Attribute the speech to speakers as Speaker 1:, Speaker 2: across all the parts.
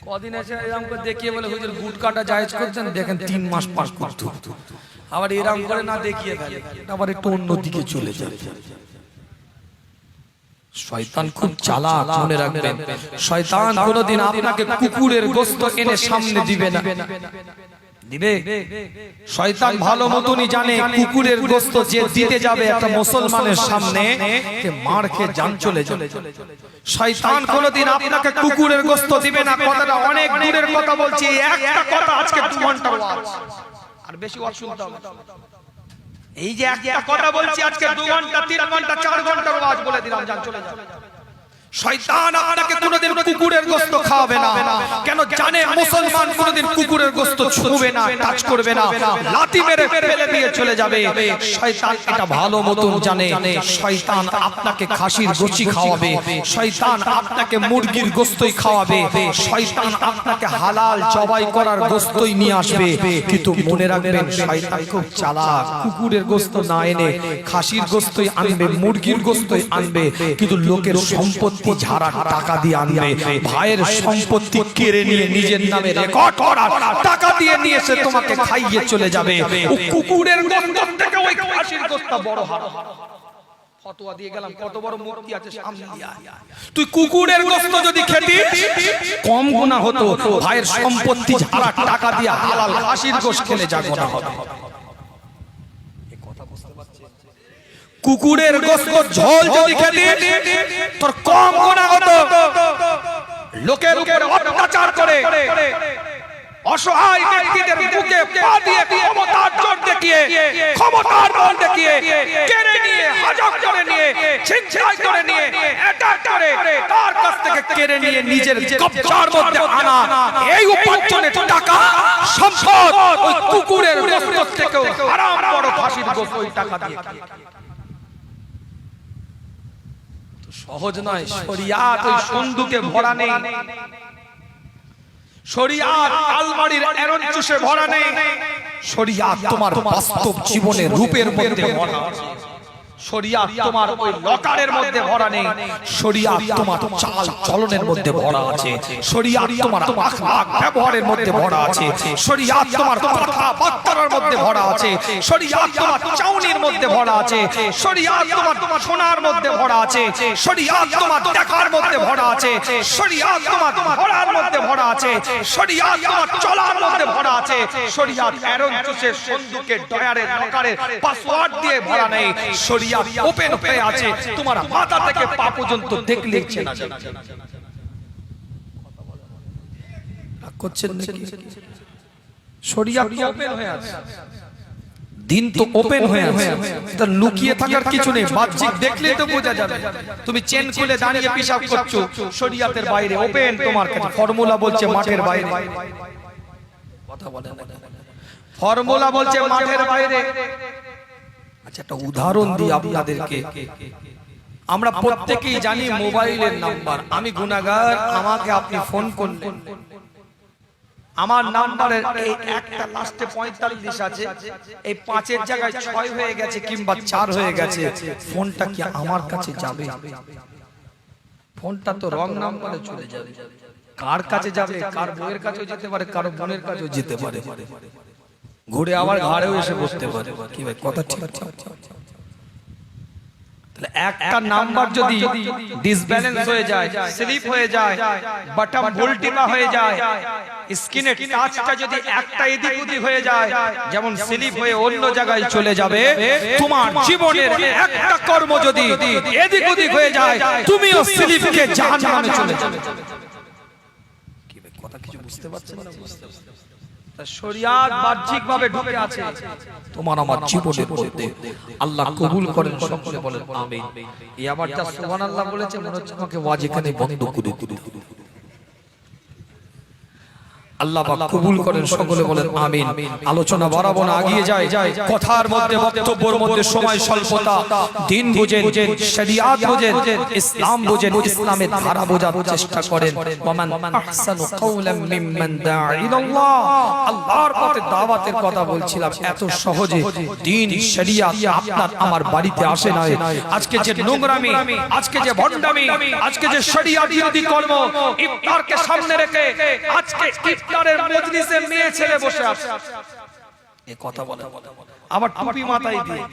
Speaker 1: কদিন এসে এরকম করে দেখিয়ে বলে হুজুর গুটকাটা জায়েজ করছেন, দেখেন 3 মাস পাস করতে আবার এরকম করে না দেখিয়ে ফেলে, আবার একটু অন্যদিকে চলে যায়। শয়তান খুব চালাক, মনে রাখবেন। শয়তান কোনদিন আপনাকে কুকুরের গোশত এনে সামনে দিবে না, দিবে? শয়তান ভালো মতনই জানে কুকুরের গোশত যে দিতে যাবে একটা মুসলমানের সামনে, তে মার খেয়ে জান চলে যাবে। শয়তান কোনদিন আপনাকে কুকুরের গোশত দিবে না। কথাটা অনেক দূরের কথা বলছি, একটা কথা আজকে 2 ঘন্টার ওয়াজ, আর বেশি ওয়াজ শুনতে হবে। এই যে একটা কথা বলছি আজকে 2 ঘন্টা 3 ঘন্টা 4 ঘন্টার ওয়াজ বলে দিলাম, জান চলে যাবে। শয়তান আপনাকে কোনদিন কুকুরের গোশত খাওয়াবে না। কেন জানে মুসলমান কোনদিন কুকুরের গোশত ছুঁবে না, টাচ করবে না, লাথি মেরে ফেলে দিয়ে চলে যাবে। শয়তান এটা ভালো মতন জানে। শয়তান আপনাকে খাসির গোশত খাওয়াবে, শয়তান আপনাকে মুরগির গোশতই খাওয়াবে, শয়তান আপনাকে হালাল জবাই করার গোশতই নিয়ে আসবে। কিন্তু মনে রাখবেন শয়তান খুব চালাক, কুকুরের গোশত না এনে খাসির গোশতই আনবে, মুরগির গোশতই আনবে, কিন্তু লোকের সম্পত্তি ঝাড়া টাকা দিয়ে আনবে। ভাইয়ের সম্পত্তি কেড়ে নিয়ে নিজের নামে রেকর্ড করা টাকা দিয়ে নিয়ে এসে তোমাকে খাইয়ে চলে যাবে। ও কুকুরের গোশত থেকে ওই খাসির গোশত বড় হারাম। ফতোয়া দিয়ে গেলাম, কত বড় মুক্তি আছে সামনে দিয়া। তুই কুকুরের গোশত যদি খেতি কম গুনাহ হতো, ভাইয়ের সম্পত্তি ঝাড়া টাকা দিয়ে হালাল খাসির গোশত খেলে যা গুনাহ হবে। কুকুরের গোশত ঝোল যদি খেতি তোর কম গুনাহ হতো। লোকের উপর অত্যাচার করে অসহায় ব্যক্তিদের বুকে পা দিয়ে ক্ষমতার জোর দেখিয়ে, ক্ষমতার বল দেখিয়ে কেড়ে নিয়ে, হাজক করে নিয়ে, ছিনতাই করে নিয়ে, অ্যাটাক করে তার কাছ থেকে কেড়ে নিয়ে নিজের কবজার মধ্যে আনা এই উপার্জনের টাকা সম্পদ ওই কুকুরের গোশত থেকেও হারাম বড় ফাঁসির গোশত ওই টাকা দিয়ে। সহজ নয়। শরিয়াত ওই সন্দুকে ভরা নেই, শরিয়াত আলমারির এরঞ্চুসে ভরা নেই, শরিয়াত তোমার বাস্তব জীবনের রূপের মধ্যে ভরা আছে। শরিয়াত তোমার ওই লকারের মধ্যে ভরা নেই, শরিয়াত তোমার চাল চলনের মধ্যে ভরা আছে, শরিয়াত তোমার আখলাক ব্যবহারের মধ্যে ভরা আছে, শরিয়াত তোমার কথাবার্তার মধ্যে ভরা আছে, শরিয়াত তোমার চাউনির মধ্যে ভরা আছে, শরিয়াত তোমার শোনার মধ্যে ভরা আছে, শরিয়াত তোমার দেখার মধ্যে ভরা আছে, শরিয়াত তোমার ধরার মধ্যে ভরা আছে, শরিয়াত তোমার চলার মধ্যে ভরা আছে। শরিয়াত এরঞ্চুসের সন্দুকের ডয়ারের লকারের পাসওয়ার্ড দিয়ে ভরা নেই, শরিয়াত ওপেন হয়ে আছে, তোমার মাথা থেকে পা পর্যন্ত দেখলে চেনা যাবে। করছেন নাকি? শরিয়াত ওপেন হয়ে আছে, দিন তো ওপেন হয়ে আছে, এটা লুকিয়ে থাকার কিছু নেই, বাহ্যিক দেখলেই তো বোঝা যাবে। তুমি চেন খুলে দাঁড়িয়ে পিশাব করছো, শরিয়াতের বাইরে ওপেন, তোমার কাছে ফর্মুলা বলছে মাঠের বাইরে। কথা বলেন না, ফর্মুলা বলছে মাঠের বাইরে। আচ্ছা, একটা উদাহরণ দিই আপনাদেরকে। আমরা প্রত্যেকেই জানি মোবাইলের নাম্বার। আমি গুনাহগার, আমাকে আপনি ফোন করলেন, আমার নাম্বারের এই একটা লাস্টে 45 আছে, এই 5 এর জায়গায় 6 হয়ে গেছে কিংবা 4 হয়ে গেছে, ফোনটা কি আমার কাছে যাবে? ফোনটা তো রং নাম্বারে চলে যাবে। কার কাছে যাবে? কার বউয়ের কাছেও যেতে পারে, কার বোনের কাছেও যেতে পারে, ঘুরে আবার ঘাড়েও এসে বসতে পারে। কি ভাই কথা ঠিক আছে? তাহলে একটা নাম্বার যদি ডিসব্যালেন্স হয়ে যায়, স্লিপ হয়ে যায়, বাটন ভোল্টিমা হয়ে যায়, স্ক্রিনের টাচটা যদি একটা এদিক ওদিক হয়ে যায়, যেমন স্লিপ হয়ে অন্য জায়গায় চলে যাবে, তোমার জীবনের একটা কর্ম যদি এদিক ওদিক হয়ে যায়, তুমিও স্লিপকে জাহান্নামে চলে যাবে। কি ভাই কথা কিছু বুঝতে পারছেন না? বুঝতে পারছেন? শরিয়াত বাহ্যিকভাবে ঢুকে আছে তোমার আমার জীবনের মধ্যে। আল্লাহ কবুল করেন, সকলে বলেন আমিন। এই আবার যা সুবহানাল্লাহ বলেছে, মনে হচ্ছে আমাকে ওয়াজ এখানে বন্ধ করে দিতে। আল্লাহ পাক কবুল করেন, সকলে বলেন আমিন। আলোচনা বাড়াবো না, আগিয়ে যায়। কথার মধ্যে বক্তব্যের মধ্যে সময় স্বল্পতা। দিন বুঝেন, শরিয়াত বুঝেন, ইসলাম বুঝেন, ইসলামের ধারা বোঝার চেষ্টা করেন। ওয়ামান আহসানু কাওলাম মিম্মান দাআ ইলাল্লাহ। আল্লাহর পথে দাওয়াতের কথা বলছিলাম, এত সহজে দিন শরিয়াত আপনার আমার বাড়িতে আসে না। আজকে যে নোংরামি, আজকে যে ভণ্ডামি, আজকে যে শরিয়াত বিরোধী কর্ম, ইফতারকে সামনে রেখে আজকে ইফতারের মজলিসে মেয়ে ছেলে বসে আছে, এই কথা বলে আবার টুপি মাথায় দিয়ে।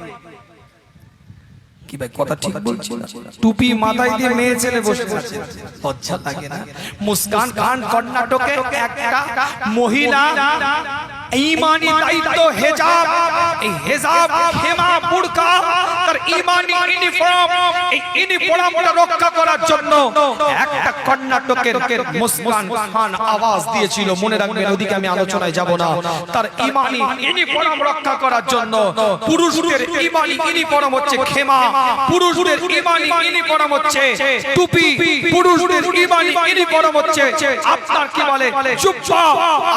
Speaker 1: কি ভাই কথা ঠিক বলছি না? টুপি মাথায় দিয়ে মেয়ে ছেলে বসে আছে, লজ্জা লাগে না? মুস্কান খান কর্ণাটকে একটা মহিলা ঈমানি দায়িত্ব হেজাব, এই হেজাব খেমা বুরকা তার ঈমানি ইউনিফর্ম, এই ইউনিফর্মটা রক্ষা করার জন্য একটা কর্ণাটকের মুস্কান খান আওয়াজ দিয়েছিল। মনে রাখবেন, ওদিকে আমি আলোচনায় যাব না। তার ঈমানি ইউনিফর্ম রক্ষা করার জন্য পুরুষদের ঈমানি ইউনিফর্ম হচ্ছে খেমা, পুরুষদের ঈমানি ইউনিফর্ম হচ্ছে টুপি, পুরুষদের ঈমানি ইউনিফর্ম হচ্ছে আপনার কি বলে জুব্বা।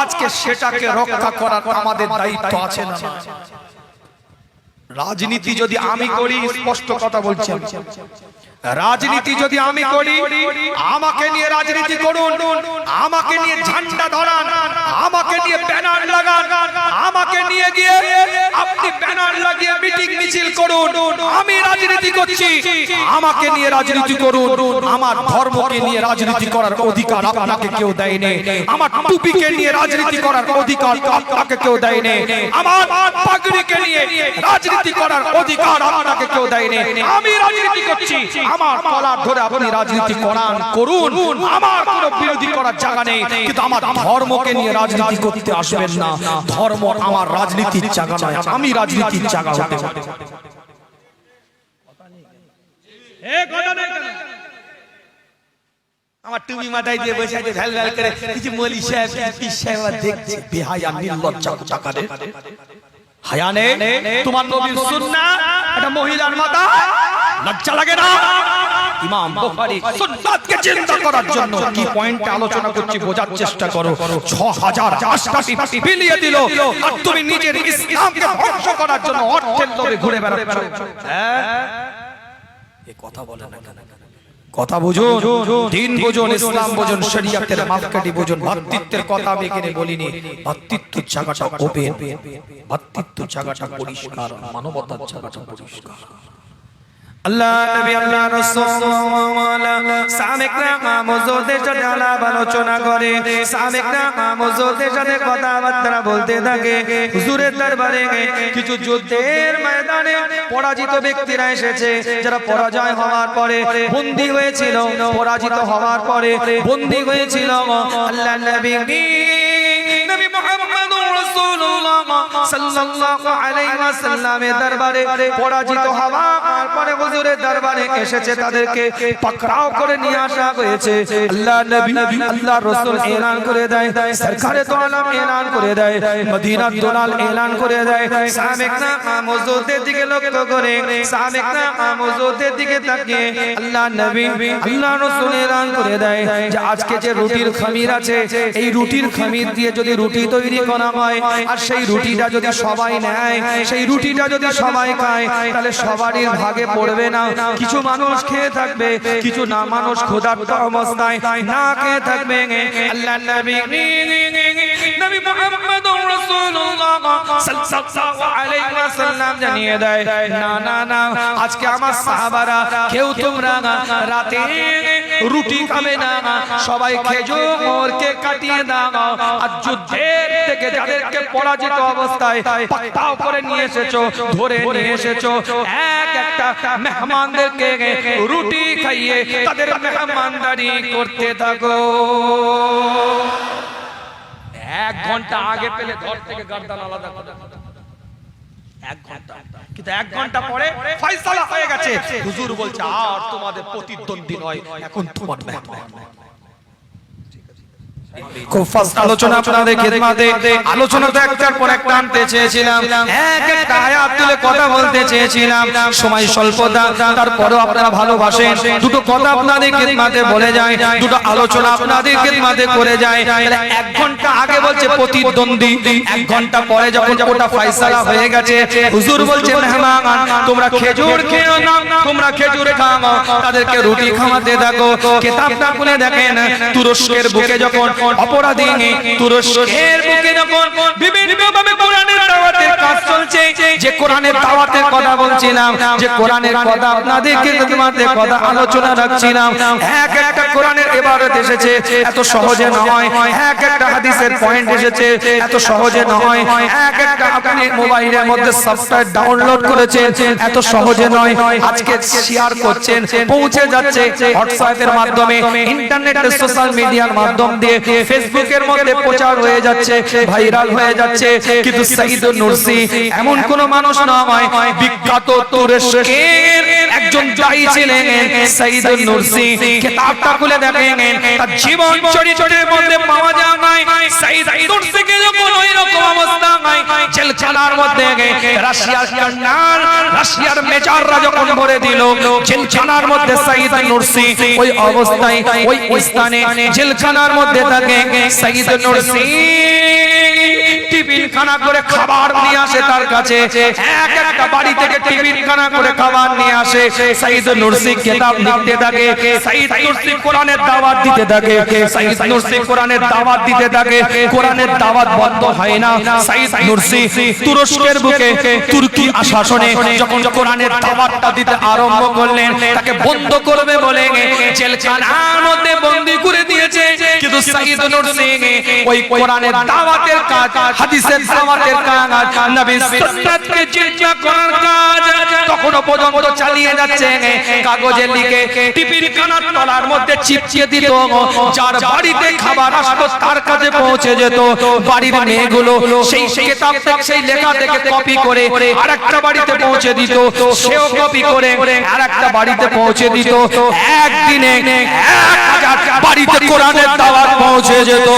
Speaker 1: আজকে সেটাকে রক্ষা করার আমাদের দায়িত্ব আছে না? রাজনীতি যদি আমি করি, স্পষ্ট কথা বলছি, রাজনীতি যদি আমি করি, আমাকে নিয়ে রাজনীতি করুন, আমাকে নিয়ে ঝান্ডা ধরান, আমাকে নিয়ে ব্যানার লাগান, আমাকে নিয়ে গিয়ে আপনি ব্যানার লাগিয়ে মিটিং মিছিল করুন, আমি রাজনীতি করছি, আমাকে নিয়ে রাজনীতি করুন। আমার ধর্মকে নিয়ে রাজনীতি করার অধিকার আপনাকে কেউ দেয়নি, আমার টুপিকে নিয়ে রাজনীতি করার অধিকার আপনাকে কেউ দেয়নি, আমার পাগড়িকে নিয়ে রাজনীতি করার অধিকার আপনাকে কেউ দেয়নি। আমি রাজনীতি করছি, আমার কলার ধরে আপনি রাজনীতি করান, করুন, আমার কোনো বিরোধী করার জায়গা নেই। কিন্তু আমার ধর্মকে নিয়ে রাজনীতি করতে আসবেন না। ধর্ম আমার রাজনীতির জায়গা নয়, আমি রাজনীতির জায়গা হতে পারি। আমার টুপি মাথায় দিয়ে বসে আছে, ভ্যাল ভ্যাল করে কিছু মলি সাহেব পীর সাহেব দেখছে, বেহায়া নির্লজ্জা কোথাকারে। হায়া নেই তোমার নবীর সুন্নাহ, এটা মহিলার মাথা লজ্জা লাগে না? ইমাম বুখারী সুন্নাতকে জিন্দা করার জন্য কি পয়েন্টে আলোচনা করছি বোঝার চেষ্টা করো। 6000 আশরাফি বিলিয়ে দিল, আর তুমি নিজের ইসলামকে ধ্বংস করার জন্য অর্থের লোভে ঘুরে বেড়াচ্ছ। হ্যাঁ, এই কথা বলে না কেন? কথা বুঝুন, দিন বুঝুন, ইসলাম বুঝুন, শরিয়তের মাপকাঠি বুঝুন। ভ্রাতৃত্বের কথা আমি এখানে বলিনি, ভ্রাতৃত্বের জায়গাটা ওপেন, ভ্রাতৃত্বের জায়গাটা পরিষ্কার, মানবতার জায়গাটা পরিষ্কার। আল্লাহ নবী আল্লাহ রাসূল সামেকরা মওজুদের সাথে আলাপ আলোচনা করে, সামেকরা মওজুদের সাথে কথাবার্তা বলতে থাকে। হুজুরের দরবারে কিছু যুদ্ধের ময়দানে পরাজিত ব্যক্তিরা এসেছে, যারা পরাজয় হওয়ার পরে বন্দী হয়েছিল, পরাজিত হওয়ার পরে বন্দী হয়েছিল। আল্লাহ নবী নবী মুহাম্মদুর রাসূলুল্লাহ সাল্লাল্লাহু আলাইহি ওয়াসাল্লামের দরবারে পরাজিত হওয়ার পরে হুজুরের দরবারে এসেছে, তাদেরকে পাকড়াও করে নিয়ে আসা হয়েছে। আল্লাহ নবী আল্লাহ রাসূল এলান করে দেয়, সরকারে তো আলম এলান করে দেয়, মদিনার দোলাল এলান করে দেয়। সাহাবেকরা মওজুদের দিকে লক্ষ্য করে, সাহাবেকরা মওজুদের দিকে তাকিয়ে আল্লাহ নবী আল্লাহ রাসূল এলান করে দেয় যে আজকে যে রুটির খামির আছে, এই রুটির খামির দিয়ে যদি রুটি তৈরি করা হয়, আর সেই রুটিটা যদি সবাই নেয়, সেই রুটিটা যদি সবাই খায়, তাহলে সবারই ভাগে পড়বে না। কিছু মানুষ খেয়ে থাকবে, কিছু না মানুষ ক্ষুধার্ত অবস্থায় না খেয়ে থাকবে। আল্লাহ নবী নবী মুহাম্মদুর রাসূলুল্লাহ সাল্লাল্লাহু আলাইহি ওয়াসাল্লাম জানিয়ে দেয়, না না না, আজকে আমার সাহাবারা কেউ তোমরা রাতে রুটি খাবে না, সবাই খেজুরকে কাটিয়ে দাও। আর যুদ্ধের থেকে যাদেরকে পরাজিত অবস্থায় পাকড়াও করে নিয়ে এসেছো, ধরে নিয়ে এসেছো, একটা মেহমানদেরকে রুটি খাইয়ে তাদের মেহমানদারি করতে থাকো। 1 ঘন্টা আগে পেলে ঘর থেকে গর্দান আলাদা করে 1 ঘন্টা, কিন্তু 1 ঘন্টা পরে ফয়সালা হয়ে গেছে। হুজুর বলছে আর তোমাদের প্রতিদ্বন্দ্বী নয়, এখন তোমার মেহমান। খুব ফাস্ট আলোচনা আপনাদের খিদমতে আলোচনা তো একটার পর একটা আনতে চেয়েছিলাম, এক একটা আয়াত তুলে কথা বলতে চেয়েছিলাম, সময় স্বল্পতা, তারপরেও আপনারা ভালোবাসেন, দুটো কথা আপনাদের খিদমতে বলে যায়, দুটো আলোচনা আপনাদের খিদমতে করে যায়। তাহলে 1 ঘন্টা আগে বলছে প্রতিদ্বন্দ্বী, 1 ঘন্টা পরে যখন ওটা ফয়সালা হয়ে গেছে, হুজুর বলছে মেহমান তোমরা খেজুর খেও না, তোমরা খেজুর খাও, তাদেরকে রুটি খাওয়াতে থাকো। কিতাবটা খুলে দেখেন, তুরস্কের বুকে যখন অপরাধী, তুরস্কের বুকে যখন বিভিন্নভাবে কোরআনের দাওয়াতের কাজ চলছে, যে কোরআনের দাওয়াতের কথা বলছিলাম, যে কোরআনের কথা আপনাদেরকে তোমাদের কথা আলোচনা রাখছিলাম, এক একটা কোরআনের ইবাদত এসেছে, এত সহজে নয়, এক একটা হাদিসের পয়েন্ট এসেছে, এত সহজে নয়, এক একটা আপনি মোবাইলের মধ্যে সফটওয়্যার ডাউনলোড করেছেন, এত সহজে নয়, আজকে শেয়ার করছেন, পৌঁছে যাচ্ছে হোয়াটসঅ্যাপের মাধ্যমে, ইন্টারনেটের সোশ্যাল মিডিয়ার মাধ্যম দিয়ে, ফেসবুকের মধ্যে প্রচার হয়ে যাচ্ছে, ভাইরাল হয়ে যাচ্ছে। কিন্তু সাইদ নুরসি এমন কোন মানুষ নয়, বিখ্যাত তুরস্কের একজন দায়ী ছিলেন সাইদ নুরসি। কিতাবটা খুলে দেখেন, তার জীবন চরিত্রের মধ্যে পাওয়া যায় সাইদ নুরসিকে যখন ওই রকম অবস্থা জেলখানার মধ্যে রাশিয়ার কর্নাল, রাশিয়ার মেজররা যখন ভরে দিল জেলখানার মধ্যে, সাইদ নুরসি ওই অবস্থায় ওই স্থানে জেলখানার মধ্যে থাকে। সাইদ নুরসি টিফিন খানা করে খাবার নিয়ে আসে তার কাছে, এক একটা বাড়ি থেকে টিফিন খানা করে খাবার নিয়ে আসে। সাইদ নুরসি কিতাব লিখতে থাকে, সাইদ নুরসি কোরআনের দাওয়াত দিতে থাকে, সাইদ নুরসি কোরআনের দাওয়াত দিতে থাকে, কোরআনের দাওয়াত বন্ধ হয় না। সাইদ নুরসি তুরস্কের বুকে তুর্কি শাসনে যখন কোরআনের দাওয়াতটা দিতে আরম্ভ করলেন, তাকে বন্ধ করবে বলে জেলখানার মধ্যে বন্দী করে দিয়েছে। কিন্তু সাইদ নুরসি ওই কোরআনের দাওয়াতের কাজ, হাদিসের দাওয়াতের কাজ, নবী সুন্নাতকে জিজ্ঞাসা করার কাজ তখনো পর্যন্ত চালিয়ে যাচ্ছে। কাগজে লিখে টিফিন খানার তলার মধ্যে চিপচিয়ে দিত, যার বাড়িতে খাবার আসতো তার কাছে পৌঁছে যেত। বাড়ির মেয়েগুলো সেই কিতাব থেকে, সেই লেখা থেকে কপি করে আরেকটা বাড়িতে পৌঁছে দিত, সেও কপি করে আরেকটা বাড়িতে পৌঁছে দিত। একদিনে 1000 বাড়িতে কোরআনের দাওয়াত পৌঁছে যেত।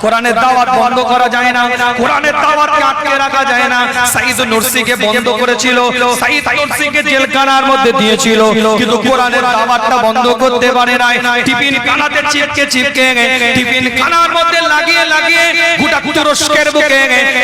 Speaker 1: কোরআনের দাওয়াত বন্ধ করা যায় না, কোরআনের দাওয়াতকে আটকে রাখা যায় না। সাইদ নুরসিকে বন্ধ করেছিল, সাইদ নুরসিকে জেলখানার মধ্যে দিয়েছিল, কিন্তু কোরআনের দাওয়াতটা বন্ধ করতে পারে নাই। টিফিন খানাতে চিপকে চিপকে, টিফিন খানার মধ্যে লাগিয়ে লাগিয়ে গোটা তুরস্কের বুকে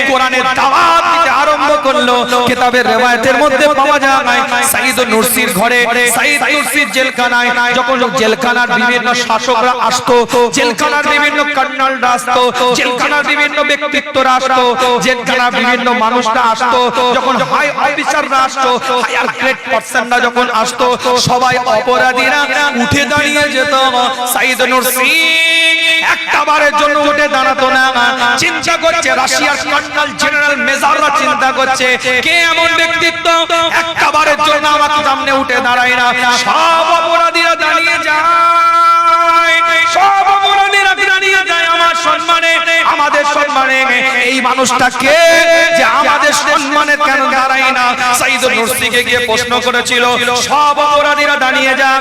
Speaker 1: কোরআনের দাওয়াত দিতে আরম্ভ করলো। কিতাবের রওয়ায়াতের মধ্যে পাওয়া যায় সাইদ নুরসির ঘরে, সাইদ নুরসির জেলখানায় যখন জেলখানার বিভিন্ন শাসকরা আসতো, জেলখানার বিভিন্ন কর্নেলরা আসতো, জেলখানার বিভিন্ন ব্যক্তিত্বরা আসতো, জেলখানার বিভিন্ন মানুষরা আসতো, যখন হাই অফিসাররা আসতো, হায়ার গ্রেড পারসনরা যখন আসতো, সবাই অপরাধীরা উঠে দাঁড়িয়ে যেত। সাইদ নুরসি একটা বারের জন্য উঠে দাঁড়াতো না। চিন্তা করছে রাশিয়ার কর্নেল, জেনারেল, মেজররা চিন্তা করছে কে এমন ব্যক্তিত্ব একটা বারের জন্য আমার সামনে উঠে দাঁড়ায় না। সব অপরাধীরা দাঁড়িয়ে যায়, সব অপরাধীরা দাঁড়িয়ে যায় আমার সম্মানে, আমাদের সম্মানে। এই মানুষটা কে যে আমাদের সম্মানে কেন দাঁড়ায় না? সাইদ নুরসিকে গিয়ে প্রশ্ন করেছিল, সব অপরাধীরা দাঁড়িয়ে যায়,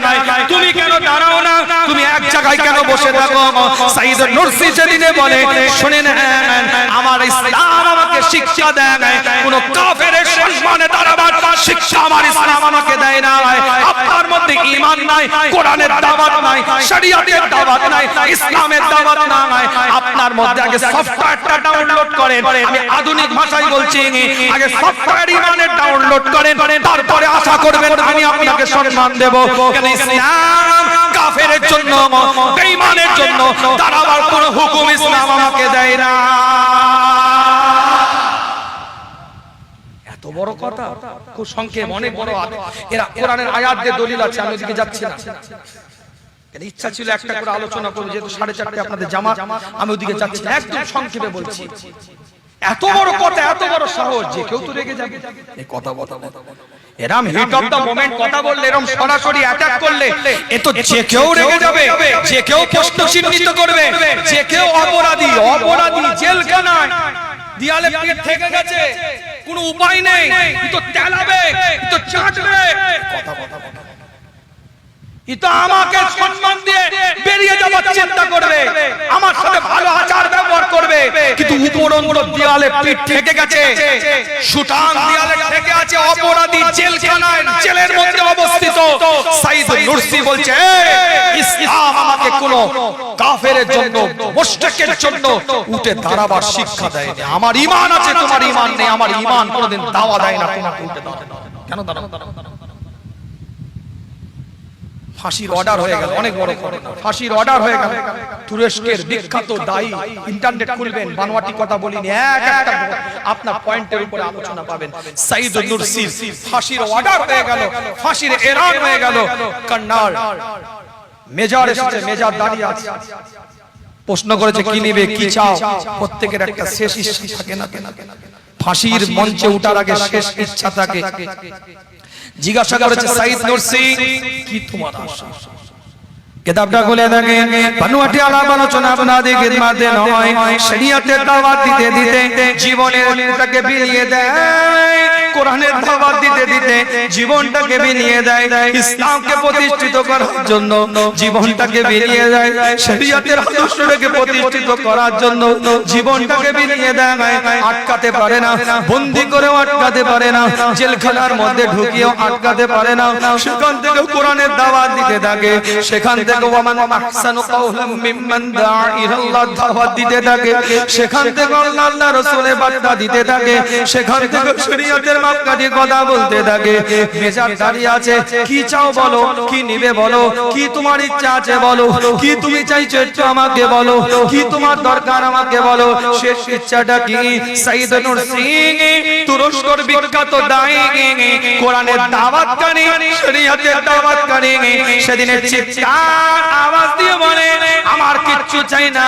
Speaker 1: তুমি কেন দাঁড়াও না? তুমি এক জায়গায় কেন বসে থাকো? সাইদ নুরসি সেদিনে বলে, শুনেন আমার ইসলাম আমাকে শিক্ষা দেয়, কোন কাফেরের সম্মানে দাঁড়াবার শিক্ষা আমার ইসলাম আমাকে দেয় না। আপনার মধ্যে ঈমান নাই, কোরআনের দাওয়াত নাই, শরীয়তের দাওয়াত নাই, ইসলামের দাওয়াত নাই, আপনার মধ্যে আগে সফটওয়্যারটা ডাউনলোড করেন। আমি আধুনিক ভাষায় বলছি, আগে সফটওয়্যার ঈমানের ডাউনলোড করেন, তারপরে আশা করবেন আমি আপনাকে সম্মান দেব। কেন ইসলাম কাফেরের জন্য, বেঈমানের জন্য দাঁড়াবার কোন হুকুম ইসলাম আমাকে দেয় না। এত বড় কথা, খুব সংক্ষেপ, অনেক বড়। এরা কোরআনের আয়াত দিয়ে দলিল আছে, আমি ওদিকে যাচ্ছি না। ইচ্ছা ছিল একটা করে আলোচনা করব, যেহেতু 4:30 আপনাদের জামা, আমি ওদিকে যাচ্ছি না, একদম সংক্ষেপে বলছি। এত বড় কথা, এত বড় সাহস, যে কেউ তো রেগে যাবে এই কথা বলতে। এরম হিট অফ দা মোমেন্ট কথা বললে, এরম সরাসরি অ্যাটাক করলে এ তো যে কেউ রেগে যাবে, যে কেউ প্রশ্ন চিহ্নিত করবে, যে কেউ অপরাধী, অপরাধী জেলখানায় দেয়ালে পিঠ থেকে গেছে, কোনো উপায় নেই, তো তেলাবে, তো চাটবে, এটা আমাকে সম্মান দিয়ে বেরিয়ে যাওয়ার চিন্তা করবে, আমার সাথে ভালো আচার ব্যবহার করবে, কিন্তু উপরন্ত দেয়ালে পিঠ থেকে গেছে, সুটান দেয়ালে থেকে আছে, অপরাধী জেলখানায় জেলের মধ্যে অবস্থিত। সাইদ নুরসি বলছে ইসলাম আমাকে কোন কাফেরের জন্য, মুশরিকের জন্য উঠে দাঁড়াবার শিক্ষা দেয়নি। আমার ঈমান আছে, তোমার ঈমান নেই, আমার ঈমান কোনদিন দাওয়া দেয় না তোমাকে উঠে দাঁড়াও। কেন দাঁড়াও? ফাঁসির অর্ডার হয়ে গেল, অনেক বড় ফাঁসির অর্ডার হয়ে গেল। তুরস্কের বিখ্যাত দায়ী, ইন্টারনেট খুলবেন, বানোয়াটি কথা বলিনি, এক একটা আপনার পয়েন্টের উপরে আলোচনা পাবেন। সাইদ নুরসির ফাঁসির অর্ডার হয়ে গেল, ফাঁসির এলান হয়ে গেল। কন্নার মেজর এসেছে, মেজর দাঁড়িয়ে আছে, প্রশ্ন করেছে কি নিবে, কি চাও? প্রত্যেকের একটা শেষ ইচ্ছা থাকে না? ফাঁসির মঞ্চে ওঠার আগে শেষ ইচ্ছা থাকে। জিজ্ঞাসা করেছে সাইদ নুরসি কি তোমার আশা? কিতাবটা খুলে দেখেন, বানোয়াটি আলাপ আলোচনা আপনাদের খিদমতে নয়, শরীয়তের দাওয়াত দিতে দিতে জীবনটাকে বিলিয়ে দেয়, কোরআনের দাওয়াত দিতে দিতে জীবনটাকে বিলিয়ে দেয়, ইসলামকে প্রতিষ্ঠিত করার জন্য জীবনটাকে বিলিয়ে দেয়, শরীয়তের আদর্শটাকে প্রতিষ্ঠিত করার জন্য জীবনটাকে বিলিয়ে দেয়। আটকাতে পারে না, বন্দী করেও আটকাতে পারে না, জেলখানার মধ্যে ঢুকিয়েও আটকাতে পারে না। সেখান থেকে কোরআনের দাওয়াত দিতে থাকে, সেখান থেকে ওয়ামান আহসানু কাওলাম মিম্মান দাআ ইলাল্লাহ দাওয়াত দিতে থাকে, সেখান থেকে আল্লাহর রাসূলের বার্তা দিতে থাকে, সেখান থেকে শরীয়তের মাপকাঠি কথা বলতে থাকে। মেজাজ দাঁড়িয়ে আছে, কি চাও বলো, কি নিবে বলো, কি তোমার ইচ্ছা আছে বলো, কি তুমি চাইছো একটু আমাকে বলো, কি তোমার দরকার আমাকে বলো। শেষ ইচ্ছাটা কি? সাইদ নুরসি তুরস্কের বিখ্যাত দায়ী, কোরআনের দাওয়াতকারী, শরীয়তের দাওয়াতকারী, সেদিনের চিৎকার আওয়াজ দিয়ে বলে আমার কিচ্ছু চাই না,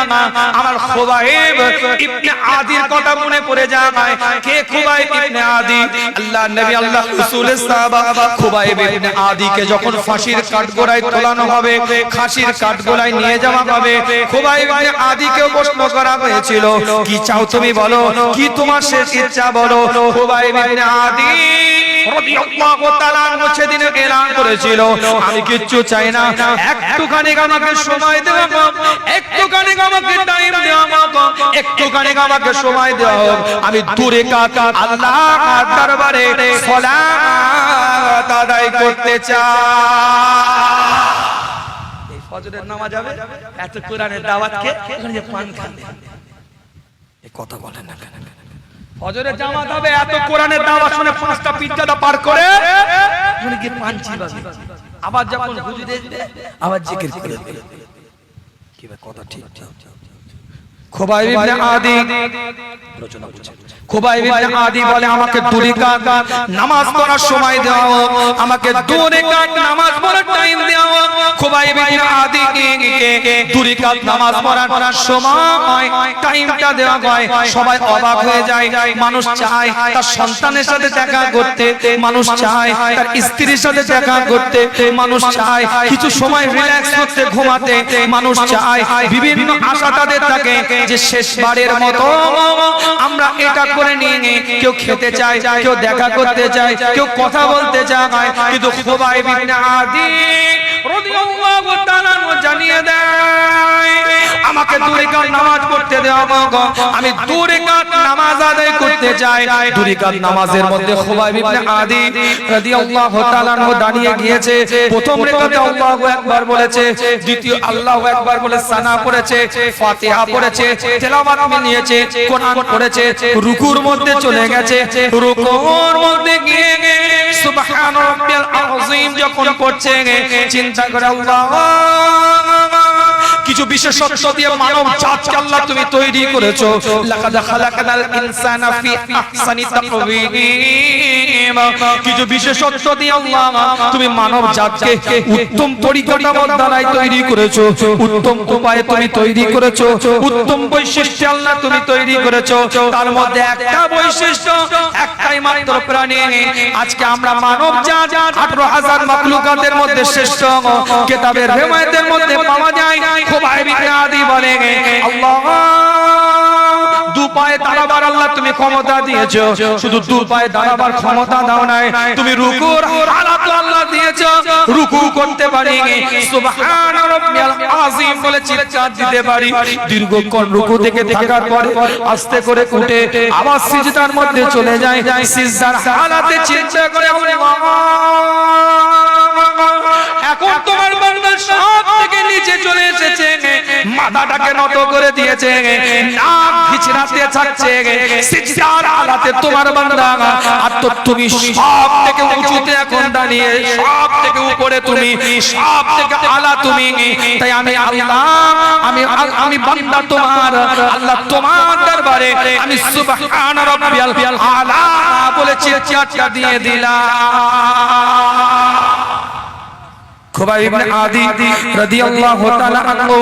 Speaker 1: আমার খুবাইব ইবনে আদির কথা মনে পড়ে যায়। কে খুবাইব ইবনে আদি? আল্লাহ নবী, আল্লাহ রাসূলের সাহাবা। খুবাইব ইবনে আদিকে যখন ফাঁসির কাঠগড়ায় তোলানো হবে, ফাঁসির কাঠগড়ায় নিয়ে যাওয়া হবে, খুবাইব ইবনে আদিকে প্রশ্ন করা হয়েছিল কি চাও তুমি বলো, কি তোমার শেষ ইচ্ছা বলো। খুবাইব ইবনে আদি রাদিয়াল্লাহু তাআলা আনহু সেদিন এলান করেছিল আমি কিচ্ছু চাই না, একটুখানি আমাকে সময় দেওয়া হোক, একটুখানি আমাকে টাইম দেওয়া হোক, একটুখানি আমাকে সময় দেওয়া হোক, আমি দূরে কাকা আল্লাহর দরবারে সালাত আদায় করতে চাই। এই ফজরের নামাজ হবে, এত কোরআনের দাওয়াতকে ওখানে যে পান খান, এই কথা বলেন না কেন? ফজরের জামাত হবে, এত কোরআনের দাওয়াত শুনে 5টা পিজ্জাটা পার করে ওখানে গিয়ে পান চিবাবে, আবার যখন হুজুর দেখবে আবার জিকির করে দেবে। কি ভাই কথা ঠিক? খুবাইব ইবনে আদি আলোচনা করছে। খুবাইব ইবনে আদি বলে আমাকে দুই রাকাত নামাজ পড়ার সময় দাও, আমাকে দুই রাকাত নামাজ পড়ার টাইম দাও। খুবাইব ইবনে আদি কে দুই রাকাত নামাজ পড়ার সময় টাইমটা দেওয়া হয়। সবাই অবাক হয়ে যায়। মানুষ চায় তার সন্তানের সাথে দেখা করতে, মানুষ চায় তার স্ত্রীর সাথে দেখা করতে, মানুষ চায় কিছু সময় রিল্যাক্স করতে, ঘুমাতে, মানুষ চায় বিভিন্ন আশা তাদের থাকে যে শেষবারের মতো আমরা এটা করে নিয়ে, কেউ খেতে চায়, কেউ দেখা করতে চায়, কেউ কথা বলতে চায়, কিন্তু খুবাইব ইবনে আদি রাদিয়াল্লাহু তাআলা জানিয়ে দেয় আমাকে দুই রাকাত নামাজ পড়তে দাও, আমি দুই রাকাত নামাজ আদায় করতে চাই। দুই রাকাত নামাজের মধ্যে খুবাইব ইবনে আদি রাদিয়াল্লাহু তাআলা দাঁড়িয়ে গিয়েছে। প্রথম রাকাতে আল্লাহু আকবার বলেছে, দ্বিতীয় আল্লাহু আকবার বলে সানা পড়েছে, ফাতিহা পড়েছে, তেলাওয়াত নিয়েছে, কোরআন পড়েছে, রুকুর মধ্যে চলে গেছে। রুকুর মধ্যে গিয়ে সুবহান রাব্বিয়াল আযীম যখন পড়ছে, চিন্তা করে আল্লাহ কিছু বিশেষত্ব দিয়ে মানব জাতকে আল্লাহ তুমি তৈরি করেছো। লাকাদ খালাকানাল ইনসানা ফি আহসানি তাকওয়িম, কিছু বিশেষত্ব দিয়ে আল্লাহ তুমি মানব জাতকে উত্তম পরিকাঠামোর দ্বারাই তৈরি করেছো, উত্তম উপায়ে তুমি তৈরি করেছো, উত্তম বৈশিষ্ট্য আল্লাহ তুমি তৈরি করেছো। তার মধ্যে একটা বৈশিষ্ট্য, একটাই মাত্র প্রাণী। আজকে আমরা মানব জাত 18,000 মাখলুকাতের মধ্যে শ্রেষ্ঠ, কিতাবের রিওয়ায়াতের মধ্যে পাওয়া যায়। খুবাইব ইবনে আদি বলে আল্লাহ দু পায়ে দাঁড়াবার আল্লাহ তুমি ক্ষমতা দিয়েছো, শুধু দু পায়ে দাঁড়াবার ক্ষমতা দাও নাই, তুমি রুকুর হালাত আল্লাহ দিয়ে দিয়েছো রুকু করতে পারি সুবহান রাব্বিয়াল আযীম বলে চিৎকার দিতে পারি দীর্ঘক্ষণ রুকু থেকে থাকার পরে আস্তে করে উঠে আবার সিজদার মধ্যে চলে যায় সিজদার হালাতে চিন্তা করে আল্লাহ এখন তোমার বান্দা সব থেকে নিচে চলে এসেছে মাথাটাকে নত করে দিয়েছে নাক বিছানাতে থাকছে সিজদার হালাতে তোমার বান্দা আর তো তুমি সব থেকে উঁচুতে এখন দাঁড়িয়ে সব থেকে উপরে তুমি সব থেকে আলা তুমি তাই আমি আল্লাহ আমি বান্দা তোমার আল্লাহ তোমার দরবারে আমি সুবহান রাব্বিয়াল আলা বলে চিৎকার দিয়ে দিলাম খুবাইব ইবনে আদি রাদিয়াল্লাহু তাআলা আনহু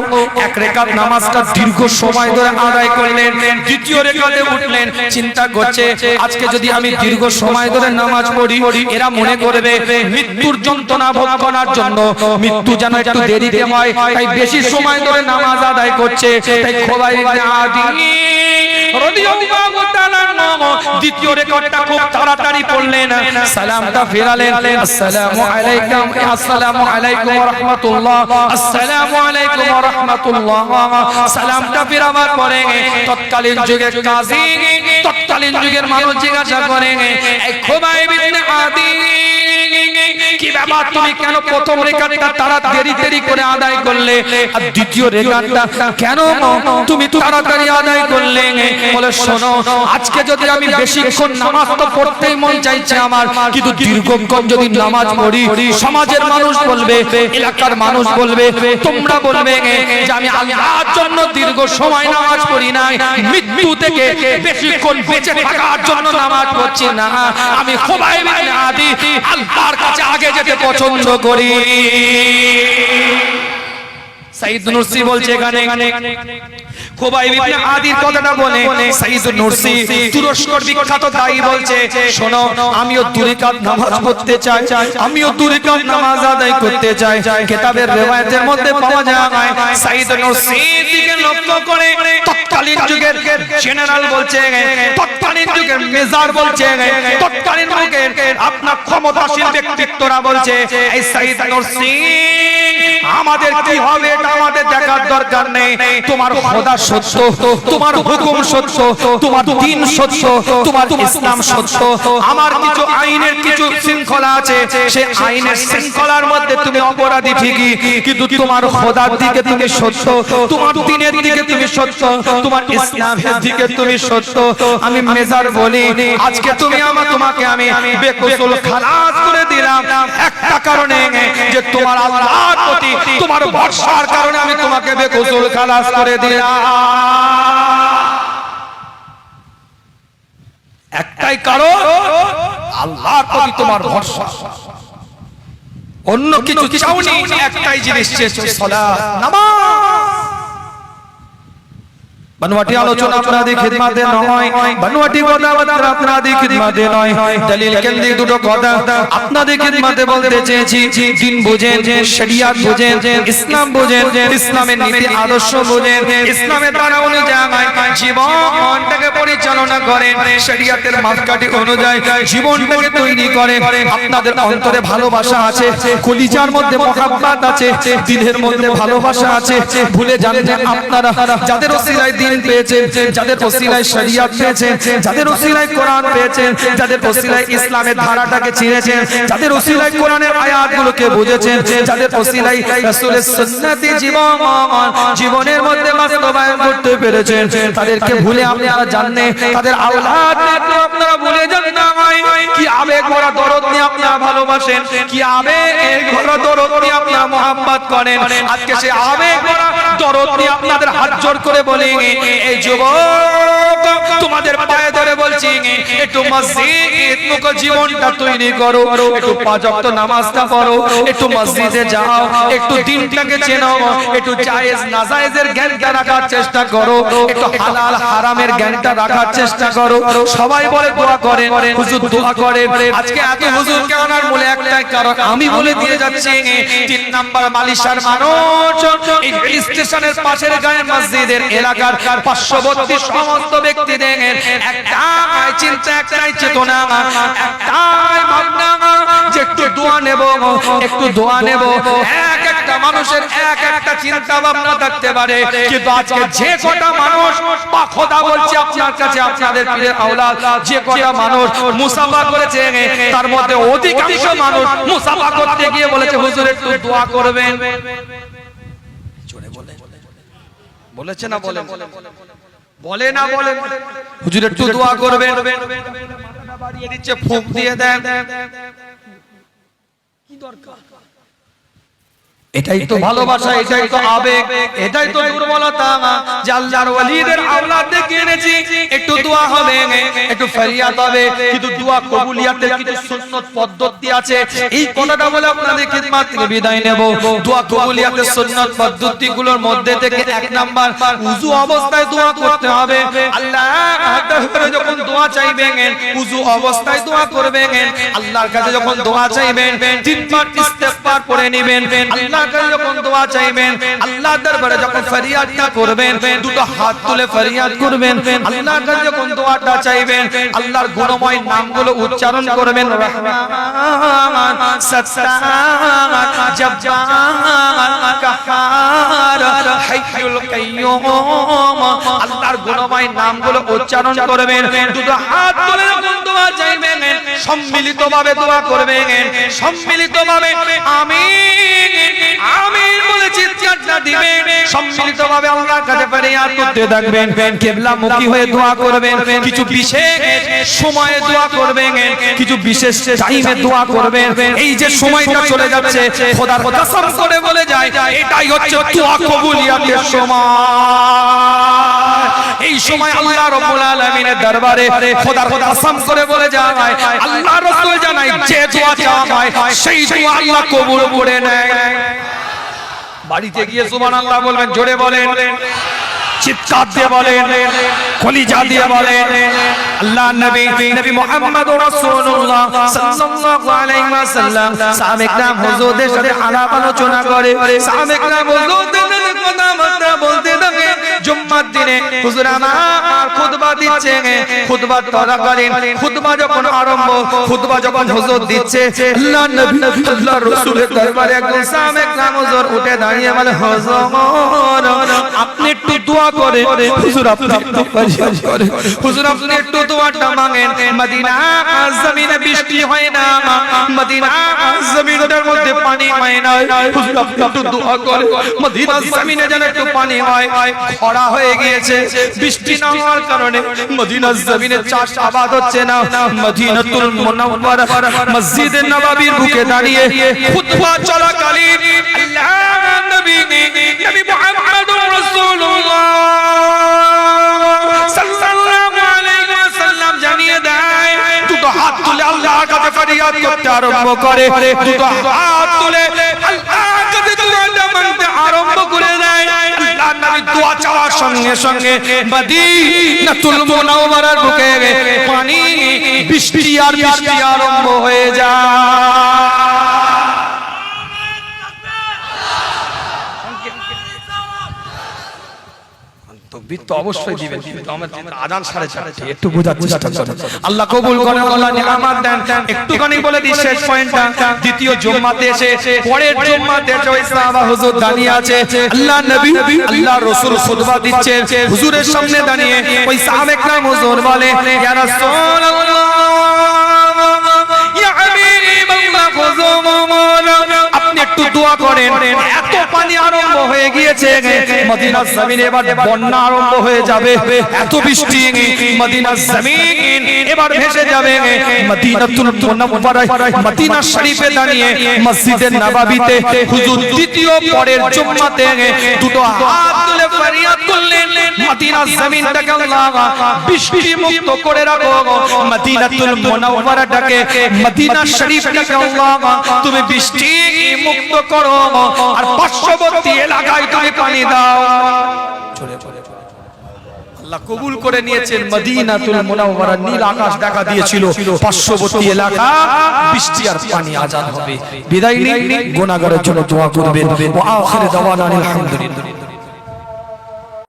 Speaker 1: এক রাকাত নামাজটা দীর্ঘ সময় ধরে আদায় করলেন দ্বিতীয় রাকাতে উঠলেন চিন্তা করছে আজকে যদি আমি দীর্ঘ সময় ধরে নামাজ পড়ি এরা মনে করবে মৃত্যুর যন্ত্রণা ভোগ করার জন্য মৃত্যু যেন একটু দেরিতে হয় তাই বেশি সময় ধরে নামাজ আদায় করছে তাই খুবাইব ইবনে আদি রাদিয়াল্লাহু তাআলা দ্বিতীয় রাকাতটা খুব তাড়াতাড়ি পড়লেন সালামটা ফেরালেন আসসালামু আলাইকুম আসসালামু আলাইকুম ওয়া রাহমাতুল্লাহ আসসালামু আলাইকুম ওয়া রাহমাতুল্লাহ সালামটা ফেরাবার পরে তৎকালীন যুগের কাজী তৎকালীন যুগের মানুষ জিজ্ঞাসা করে এই খুবাইব ইবনে আদি কি ব্যাপার তুমি কেন প্রথম রাকাতটা তাড়াতাড়ি করে আদায় করলে আর দ্বিতীয় রাকাতটা কেন তুমি তাড়াতাড়ি আদায় করলে বলে শোনো আজকে যদি আমি বেশিক্ষণ নামাজ তো পড়তেই মন চাইছে আমার কিন্তু দীর্ঘক্ষণ যদি নামাজ পড়ি সমাজের মানুষ বলবে এলাকার মানুষ বলবে তোমরা বলবে যে আমি আল্লাহর জন্য দীর্ঘ সময় নামাজ পড়ি না মৃত্যু থেকে বেশিক্ষণ বেঁচে থাকার জন্য নামাজ পড়ছি না আমি খুবাইব ইবনে আদি আল্লাহর কাছে আগে যেতে পছন্দ করি সাইদ নুরসি বলছে এখানে খুবাইব ইবনে আদির কথাটা বলে সাইদ নুরসি তুরস্কর বিখ্যাত দায়ী বলছে শোনো আমিও দুই রাকাত নামাজ পড়তে চাই আমিও দুই রাকাত নামাজ আদায় করতে চাই কিতাবের riwayat-এর মধ্যে পাওয়া যায় সাইদ নুরসি দিকে লক্ষ্য করে তৎকালীন যুগের জেনারেল বলছে তৎকালীন যুগের মেজর বলছে তৎকালীন যুগের আপনার ক্ষমতাশীল ব্যক্তিত্বরা বলছে এই সাইদ নুরসি আমাদের কি হবে এটা আমাদের দেখার দরকার নেই তোমার খোদা সত্য তোমার হুকুম সত্য তোমার দ্বীন সত্য তোমার ইসলাম সত্য আমার কিছু আইনের কিছু শৃঙ্খলা আছে সেই আইনের শৃঙ্খলার মধ্যে তুমি অপরাধী ঠিকই কিন্তু তোমার খোদার দিকে তুমি সত্য তোমার দ্বীনের দিকে তুমি সত্য তোমার ইসলামের দিকে তুমি সত্য আমি মেজর বলি আজকে তুমি তোমাকে আমি বেকসুর খালাস করে দিলাম একটা কারণে যে তোমার আল্লাহর প্রতি তোমার ভরসার কারণে আমি তোমাকে বেকসুর খালাস করে দিলাম একটাই কারণ আল্লাহর প্রতি তোমার ভরসা অন্য কিছু চাওনি একটাই জিনিস চেয়েছো সালাত নামাজ बनवाटी आलोचना अपराधी खिदमते नয় बनवाटी কথাবার্তা अपराधी खिदमते নয় দলিল কেন্দ্রিক দুটো কথা আপনাদের খিদমতে বলতে চেয়েছি দিন বুঝেন শরিয়ত বুঝেন ইসলাম বুঝেন ইসলামের নীতি আদর্শ বুঝেন ইসলামের ধারা অনুযায়ী জীবনটাকে পরিচালনা করেন শরিয়তের মাপকাঠি অনুযায়ী জীবনটাকে তৈরি করেন আপনাদের অন্তরে ভালোবাসা আছে কলিজার মধ্যে মহব্বত আছে দিলের মধ্যে ভালোবাসা আছে ভুলে যান না আপনারা যাদের ওসিলায় পেয়েছেন যাদের ওসিলায় শরিয়ত পেয়েছেন যাদের ওসিলায় কোরআন পেয়েছেন যাদের ওসিলায় ইসলামের ধারাটাকে চিনেছেন যাদের ওসিলায় কোরআনের আয়াতগুলোকে বুঝেছেন যাদের ওসিলায় রাসূলের সুন্নতি জীবনের মধ্যে বাস্তবায়ন করতে পেরেছেন তাদেরকে ভুলে আপনারা জানেন তাদের আওলাদকে আপনারা ভুলে যান না কি আবেগ ভরা দরদ নিয়ে আপনারা ভালোবাসেন কি আবেগ ভরা দরদ নিয়ে আপনারা মোহাব্বত করেন আজকে সেই আবেগ ভরা দরদ নিয়ে আপনাদের হাত জোড় করে বলি এই যুবক তোমাদের পায়ে ধরে বলছি একটু মসজিদ মুখ জীবনটা তৈরি করো একটু পাঁচ ওয়াক্ত নামাজটা পড়ো একটু মসজিদে যাও একটু দিনটাকে চেনো একটু জায়েজ নাজায়েজের জ্ঞানটা রাখার চেষ্টা করো একটু হালাল হারামের জ্ঞানটা রাখার চেষ্টা করো সবাই বলে দোয়া করেন হুজুর দোয়া করেন আজকে এত হুজুরকে আনার মূলে একটাই কারণ আমি বলে দিয়ে যাচ্ছি 3 নাম্বার মালিশার মানুষ এই স্টেশনের পাশের গায়ে মসজিদের এলাকার পার্শ্ববর্তী সমস্ত ব্যক্তিদের একটাই চিন্তা একটাই চেতনা একটাই ভাবনা যে একটু দোয়া নেব, একটু দোয়া নেব। এক একটা মানুষের এক একটা চিন্তা ভাবনা থাকতে পারে, কিন্তু আজকে যে কটা মানুষ বা খোদা বলছে আপনার কাছে, আপনাদের পীরের আওলাদ যে কটা মানুষ মুসাফা করেছে, তার মধ্যে অধিকাংশ মানুষ মুসাফা করতে গিয়ে বলেছে হুজুর একটু দোয়া করবেন। বলেছে না বলে বলে না বলে হুজুর একটু দোয়া করবেন, মাথাটা বাড়িয়ে দিচ্ছে, ফুঁক দিয়ে দেন। কি দরকার? এটাই তো ভালোবাসা, এটাই তো আবেগ, এটাই তো দুর্বলতা। যে আল্লাহর ওয়ালিদের আওলাদ দেখে এনেছি, একটু দোয়া হবে, একটু ফরিয়াদ হবে, কিন্তু দোয়া কবুলিয়াতের কিছু সুন্নাত পদ্ধতি আছে। এই কথাটা বলে আপনাদের খিদমত থেকে বিদায় নেব। দোয়া কবুলিয়াতের সুন্নাত পদ্ধতিগুলোর মধ্যে থেকে এক নাম্বার, ওযু অবস্থায় দোয়া করতে হবে। আল্লাহ তাআলা যখন দোয়া চাইবেন, ওযু অবস্থায় দোয়া করবেন। আল্লাহর কাছে যখন দোয়া চাইবেন, তিনবার ইস্তিগফার পড়ে নেবেন। আল্লাহ যখন দোয়া চাইবেন, আল্লাহর দরবারে যখন ফরিয়াদটা করবেন, দুটো হাত তুলে ফরিয়াদ করবেন। আল্লাহর কাছে যখন দোয়াটা চাইবেন, আল্লাহর গুণময় নামগুলো উচ্চারণ করবেন। রহমান, সাত্তার, জব্বার, কাহার, হাইয়ুল কাইয়্যুম, আল্লাহর গুণময় নামগুলো উচ্চারণ করবেন। দুটো হাত তুলে যখন দোয়া চাইবেন, সম্মিলিতভাবে দোয়া করবেন, সম্মিলিতভাবে আমিন আমিন বলে চিৎকারটা দিবেন। সম্মিলিতভাবে আল্লাহর কাছে ফরিয়াদ করতে থাকবেন। কিবলামুখী হয়ে দোয়া করবেন, কিছু বিশেষ সময়ে দোয়া করবেন, কিছু বিশেষ টাইমে দোয়া করবেন। এই যে সময়টা চলে যাচ্ছে, খোদার কসম করে বলে যায়, এটাই হচ্ছে দোয়া কবুলিয়াতের সময়। এই সময় আল্লাহ রাব্বুল আলামিনের দরবারে খোদার কসম করে বলে যায়, আল্লাহ রাসূল জানায়, যে দোয়া চাওয়া হয় সেই দোয়া আল্লাহ কবুল করে নেয়। বাড়িতে গিয়ে সুবহানাল্লাহ বলবেন, জোরে বলেন, চিৎকার দিয়ে বলেন, কলিজা দিয়ে বলেন। আল্লাহ নবী মুহাম্মদুর রাসূলুল্লাহ সাল্লাল্লাহু আলাইহি ওয়াসাল্লাম সাহাবা একরাম হুজুরদের সাথে আলাপ আলোচনা করে, সাহাবা একরাম হুজুরদের কথা বলতে থাকে। জুম্মার দিনে হুজুর আমার খুতবা দিচ্ছে, খুতবা চলাকালীন খুতবা যখন আরম্ভ, খুতবা যখন হুজুর দিচ্ছে, আল্লাহ নবী আল্লাহর রাসূলের দরবারে একজন সাহাবা একরাম হুজুর উঠে দাঁড়িয়ে বলে, হুজুর আপনি একটু দোয়া করে, হুজুর আপনি একটু ফরিয়াদ করে, হুজুর আপনি একটু দোয়াটা মাঙ্গেন। মদিনা জমিনে বৃষ্টি হয় না, মদিনা জমিনের মধ্যে পানি হয় না, হুজুর আপনি একটু দোয়া করে মদিনা জমিনে যেন একটু পানি হয়। খরা হয়ে গিয়েছে, বৃষ্টি না হওয়ার কারণে মদিনা জমিনে চাষ আবাদ হচ্ছে না। মদিনাতুল মুনাওয়ারা মসজিদে নববীর বুকে দাঁড়িয়ে খুতবা চলাকালীন আল্লাহ নবী মুহাম্মদুর রাসূলুল্লাহ সাল্লাল্লাহু আলাইহি ওয়াসাল্লাম জানিয়ে দেয়, দুটো হাত তুলে আল্লাহর কাছে ফরিয়াদ করতে আরম্ভ করে, দুটো হাত তুলে আল্লাহর কাছে দোয়াটা মানতে আরম্ভ করে দেয়। আল্লাহর নবী দোয়া চাওয়ার সঙ্গে সঙ্গে মদিনাতুল মুনাওয়ারার বুকে পানি, বৃষ্টি আর বৃষ্টি আরম্ভ হয়ে যায়। তো অবশ্যই দিবেন, আজান 4:30, একটু বোঝার চেষ্টা করুন। আল্লাহ কবুল করেন, আল্লাহ নিয়ামত দেন। একটুখানি বলে দিই শেষ পয়েন্টটা, দ্বিতীয় জুম্মাতে এসে পরের জুম্মাতে ওই সাহাবা হুজুর দাঁড়িয়ে আছে, আল্লাহ নবী আল্লাহ রাসূল খুতবা দিচ্ছেন, হুজুরের সামনে দাঁড়িয়ে ওই সাহাবা একরাম হুজুর বলে, ইয়া রাসূলুল্লাহ ইয়া হাবিবাল্লাহ হুজুর আপনি একটু দোয়া করেন। এত পানি আরম্ভ হয়ে গিয়েছে, মদিনার জমিনে এবার বন্যা আরম্ভ হয়ে যাবে, এত বৃষ্টি মদিনার জমিন এবার ভেসে যাবে। মদিনাতুল মুনাওয়ারায় মদিনা শরীফে দাঁড়িয়ে মসজিদে নববীতে হুজুর দ্বিতীয় পরের জুম্মাতে দুটো হাত তুলে ফরিয়াদ করলেন, মদিনার জমিনটাকে আল্লাহ বৃষ্টি মুক্ত করে রাখো, মদিনাতুল মুনাওয়ারাটাকে মদিনা শরীফটাকে আল্লাহ তুমি বৃষ্টি মুক্ত করো, আর পার্শ্ববর্তী এলাকায় তুমি পানি দাও। আল্লাহ কবুল করে নিয়েছেন। মদিনাতুল মুনাওয়ারা নীল আকাশ দেখা দিয়েছিল, পার্শ্ববর্তী এলাকা বৃষ্টি আর পানি আজান হবে। বিদায় নিন, গুনাহগারের জন্য দোয়া করবেন। ওয়া আখির দাওয়ানা আলহামদুলিল্লাহ।